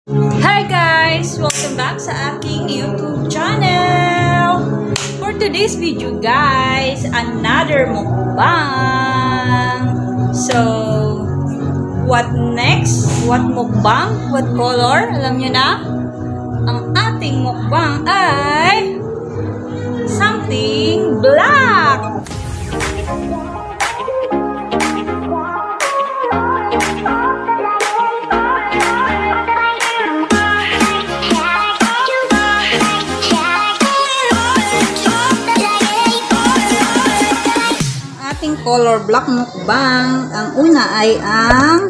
Hi guys! Welcome back sa aking YouTube channel! For today's video guys, another mukbang! So, what next? What mukbang? What color? Alam nyo na? Ang ating mukbang ay something black! Color black mukbang. Ang una ay ang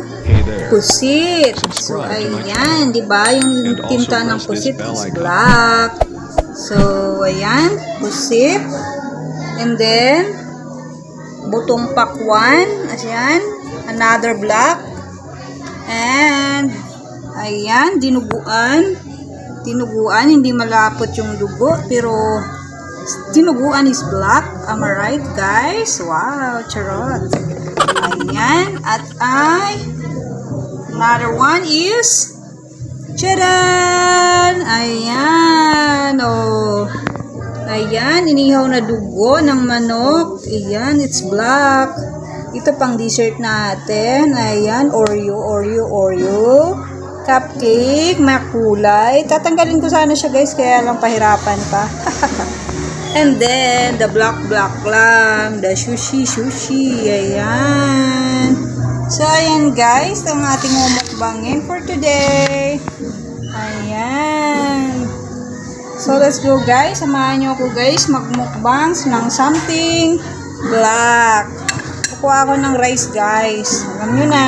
pusit. So, ayan. Diba? Yung tinta ng pusit is black. So, ayan. Pusit. And then, butong pakwan. Ayan. Another black. And, ayan. Dinuguan. Dinuguan. Hindi malapot yung dugo. Pero, dinuguan is black. Am I right, guys? Wow, charot. Ayan. At another one is charan! Ayan. Oh. Ayan. Inihaw na dugo ng manok. Ayan. It's black. Ito pang dessert natin. Ayan. Oreo. Cupcake. Makulay. Tatanggalin ko sana siya, guys. Kaya lang pahirapan pa. And then, the black lang. The sushi. Ayan. So, ayan guys. Ang ating mumukbangin for today. Ayan. So, let's go guys. Samahan nyo ako guys magmukbangs ng something black. Kukuha ako ng rice guys. Alam nyo na.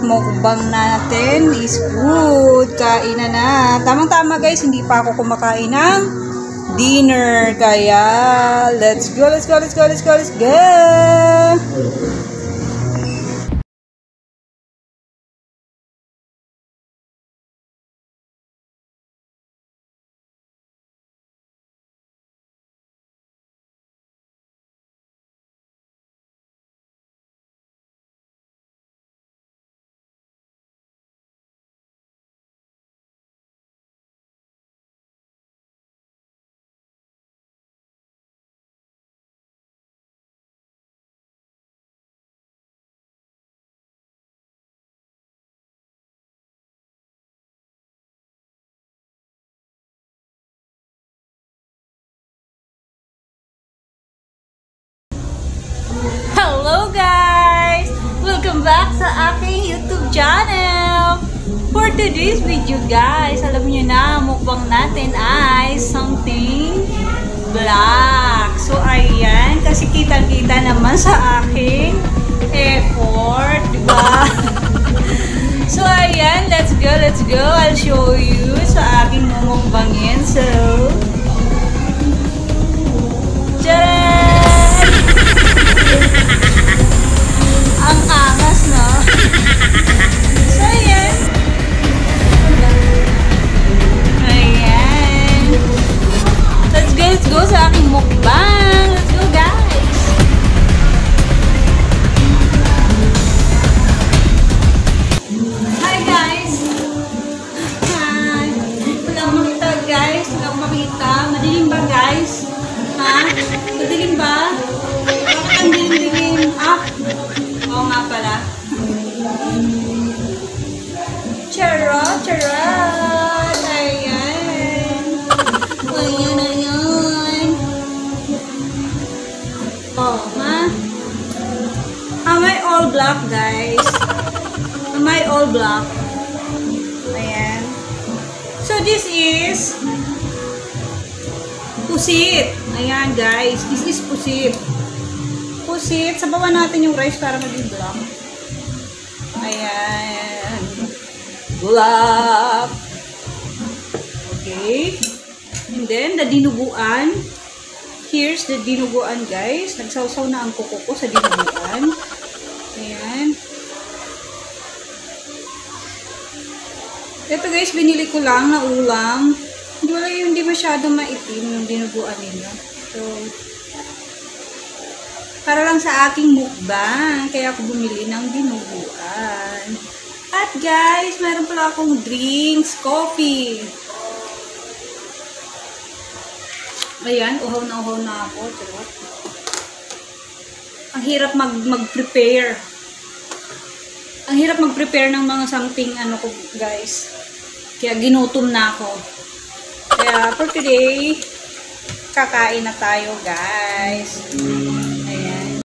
Mukbang natin is good. Kainan na. Tamang-tama guys. Hindi pa ako kumakain ng dinner, kaya let's go. Hello guys! Welcome back sa aking YouTube channel! For today's video guys, alam niyo na, mukbang natin ay something black. So ayan, kasi kitang-kita naman sa aking effort, diba? So ayan, let's go! I'll show you sa aking mumukbangin. So, tcharan! Ang angas, no? So, ayan. Ayan. Let's go sa aking mukbang. Let's go, guys. Hi, guys. Hi. Walang makita, guys. Walang makita. Madilim ba, guys? Ha? Madilim ba? Bakit ang dilim-dilim? Oo nga pala. Charot. Ayan. Oh, ha? Am I all black, guys? Am I all black? Ayan. So, this is pusit. Ayan, guys. This is pusit. Sabawan natin yung rice para maging black. Ayan. Black. Okay. And then, the dinuguan. Here's the dinuguan, guys. Nagsawsaw na ang kuko ko sa dinuguan. Ayan. Ito guys, binili ko lang na ulam. Hindi masyadong maitim yung dinuguan nila. So, para lang sa aking mukbang. Kaya ako bumili ng dinuguan. At guys, meron pala akong drinks, coffee. Ayan, uhaw na ako. Charot. Ang hirap mag-prepare. Ang hirap mag-prepare ng mga something ko guys. Kaya ginutom na ako. Kaya for today, kakain na tayo guys. Ayan.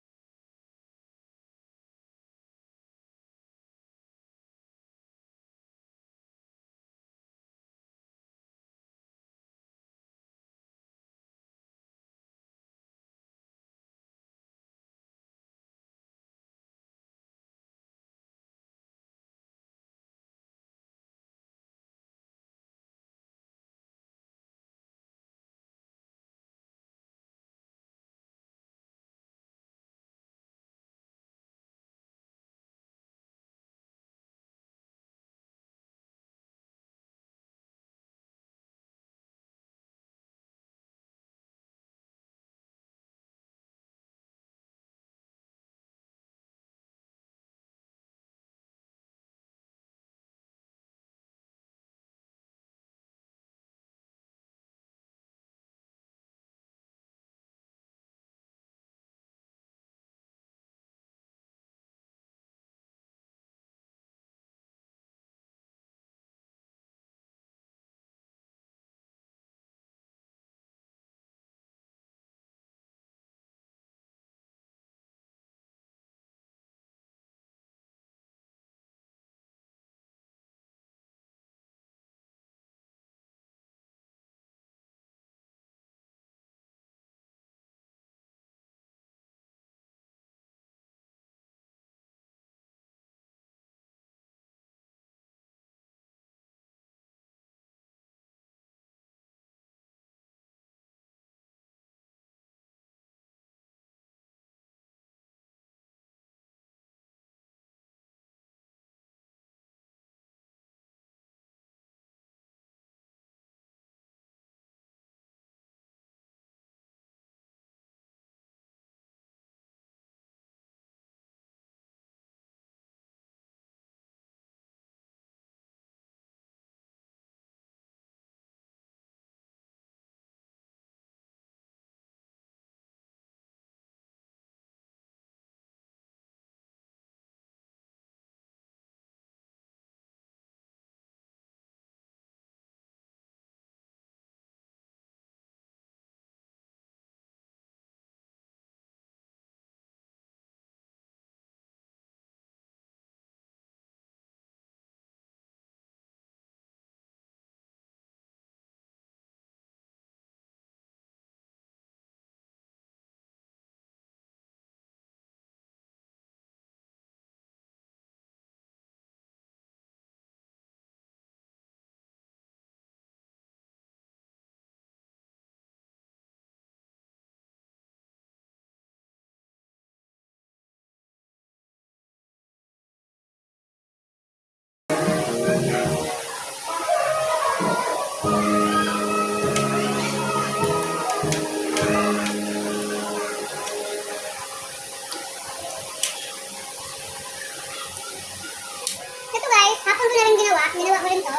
Ginawa ko rin to.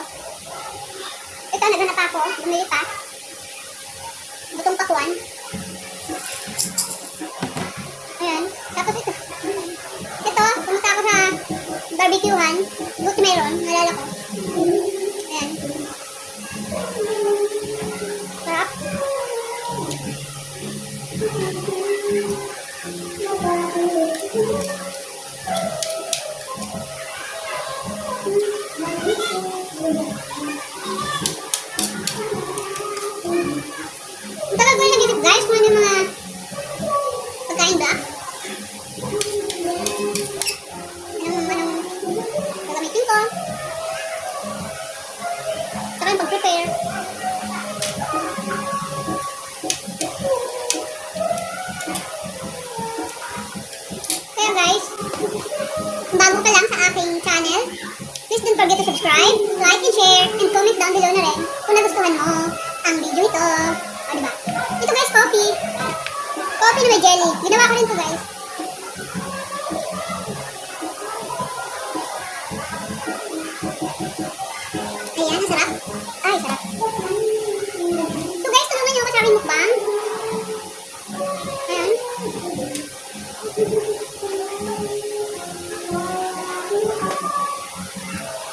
Ito, naghanap ako. Bumili pa. Butong pakuan. Ayan. Tapos ito. Ito, pumunta ako sa barbecuehan. Buti mayroon. Nalala ko. Ayan. Sarap. Tagal ko yung nag-isip guys kung ano yung mga pagkain ba? Anong gagamitin ko? Saka yung pag-prepare. Kaya guys, kung bago ka lang sa aking channel, please don't forget to subscribe, like and share, and comment down below na rin kung nagustuhan mo ang video ito. O diba? Ito guys, coffee. Coffee na may jelly. Ginawa ko rin to guys. Masarap? Ay, sarap. So guys, tulungan niyo ako sa aking mukbang. Ayan.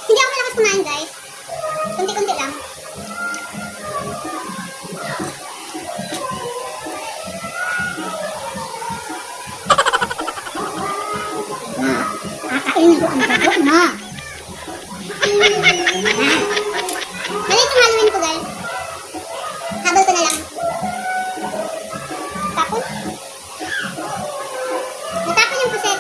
Hindi ako malakas kumain guys. Kunti-kunti lang. Kakainin ko ang bagot mo. Maliit yung Halloween ko guys. Habol ko na lang. Tapon. Natapon yung puset.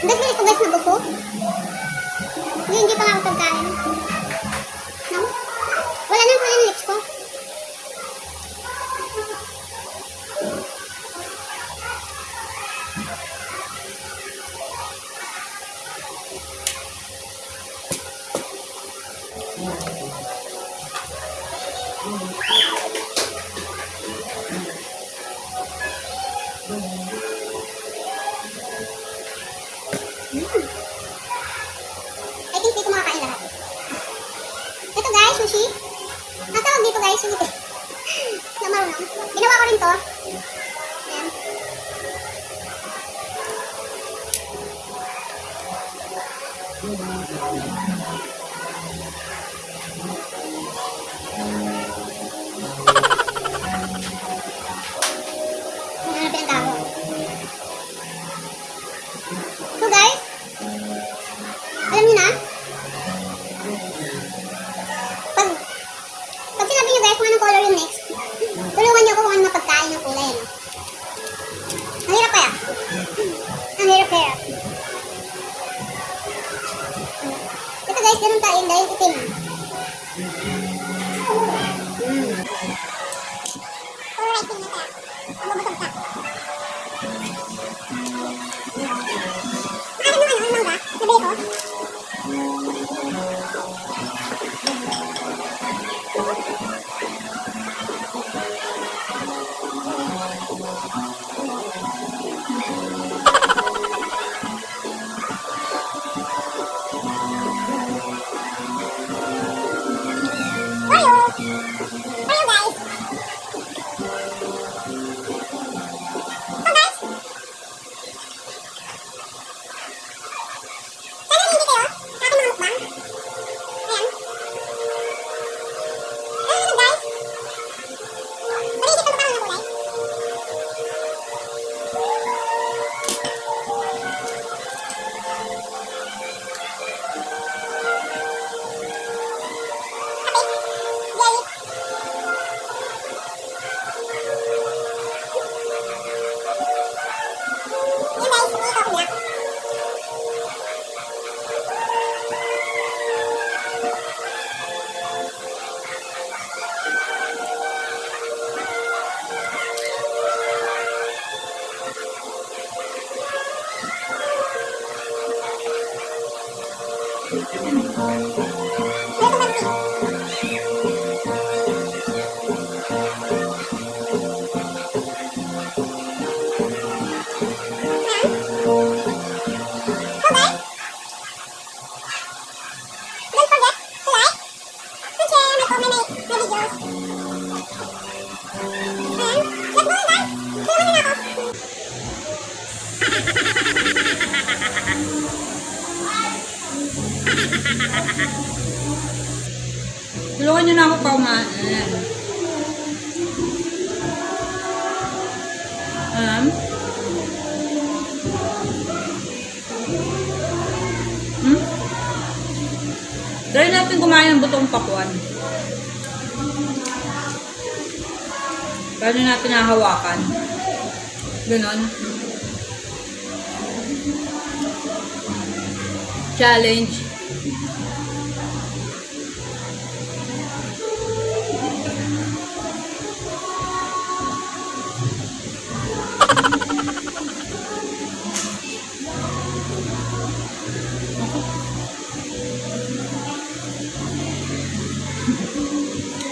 Bilis ko guys nabusog. Hindi pa nga ako pagkain. No? Wala nang kulay ng lips ko. I think dito makakain lahat. Ito guys, sushi. Ang tawag dito guys, sushi. Na marunong. Ginawa ko rin to. Ayan. Hanapin ang tao. So guys, alam niyo na, pag sinabi niyo guys kung anong color yung next, tulungan niyo ako kung anong mapagkain ng kulay. Ano? Ang hirap kaya? Ang hirap kaya? Ito guys, ganun tayo dahil itim. Alright, tingnan tayo. Mabusog ka. Ang mangga, nabili ko. Tulungan nyo na ako kumain. Try natin kumain ng butong pakuan. Paano natin nahawakan? Ganon. Challenge.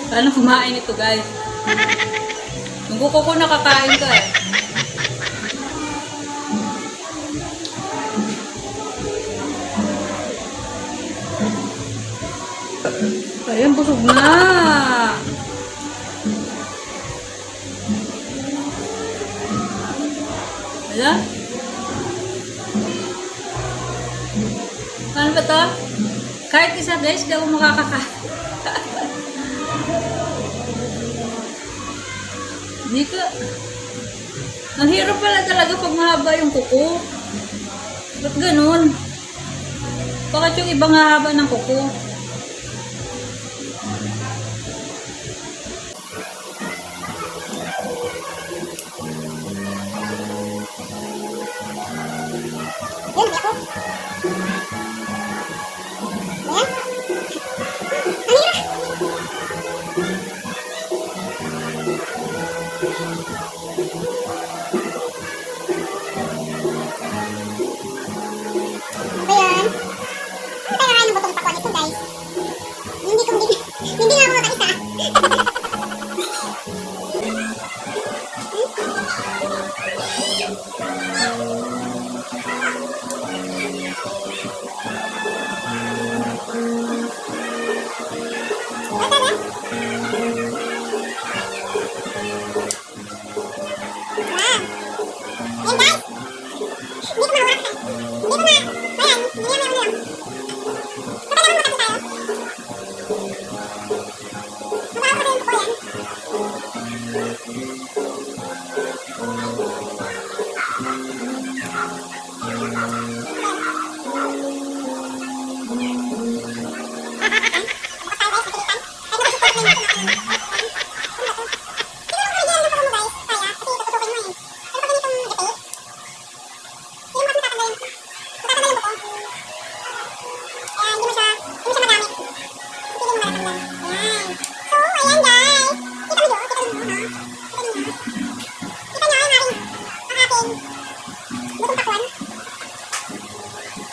Paano kumain ito, guys? Nagkuko ko nakakain ka eh. Ayan, busog na. Ayan. Ano ba to? Kahit isa guys, di ako makakakain. Dito. Ang hirap pala talaga pag mahaba yung kuko. Ba't ganun? Bakit yung ibang hahaba ng kuko? Yan, ako. Ayan. Ang hirap. Ayan. Ano tayo kain ng butong pakwan ito, guys? Hindi nga ako makaisa.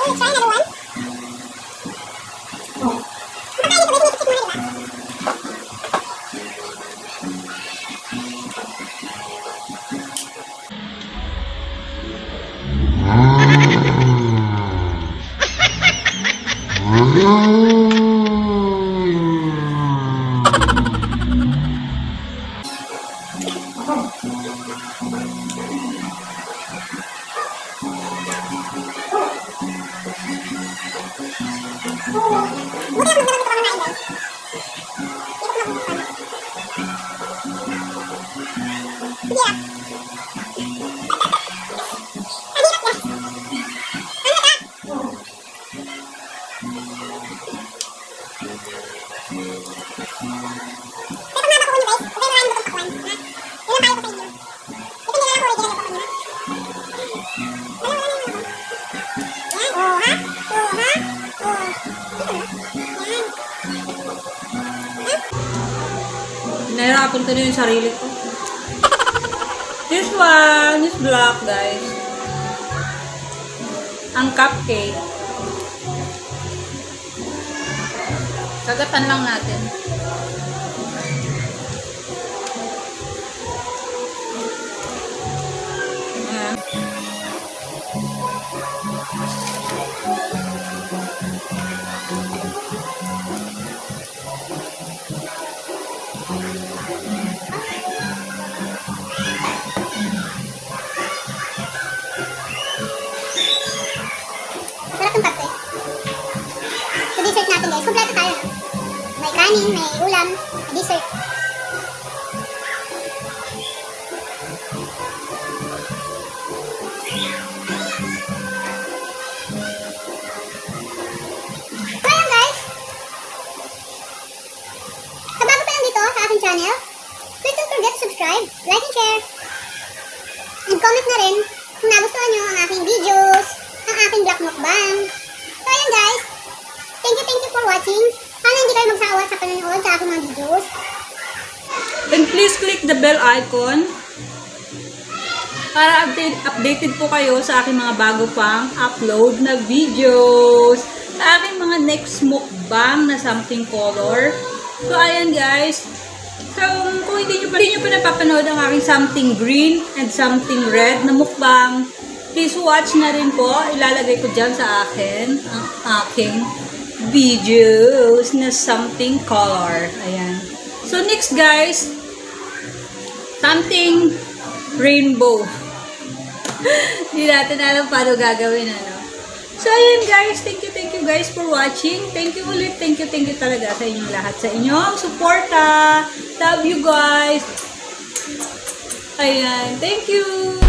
Try another one. Nahirapan ko na yung sarili ko. This one is black, guys. Ang cupcake. Kagatan lang natin. Ayan. Sarap ng cupcake. Sa dessert natin, guys. Kompleto tayo, no? May kanin, may ulam, may dessert. So, ayan, guys. Sa bago pa lang dito sa aking channel, please don't forget to subscribe, like and share. And comment na rin kung nagustuhan nyo ang aking videos, ang aking black mukbang. So, ayan, guys. Thank you for watching. Sana hindi kayo magsawa sa panonood sa aking mga videos. And please click the bell icon para updated po kayo sa aking mga bago pang upload na videos. Sa aking mga next mukbang na something color. So, ayan guys. So, kung hindi nyo pa napapanood ang aking something green and something red na mukbang, please watch na rin po. Ilalagay ko dyan sa akin ang aking videos na something color. Ayan. So, next guys, something rainbow. Hindi natin alam paano gagawin, ano. So, ayun guys. Thank you guys for watching. Thank you ulit. Thank you talaga sa inyong lahat. Sa inyong suporta. Love you guys. Ayan. Thank you.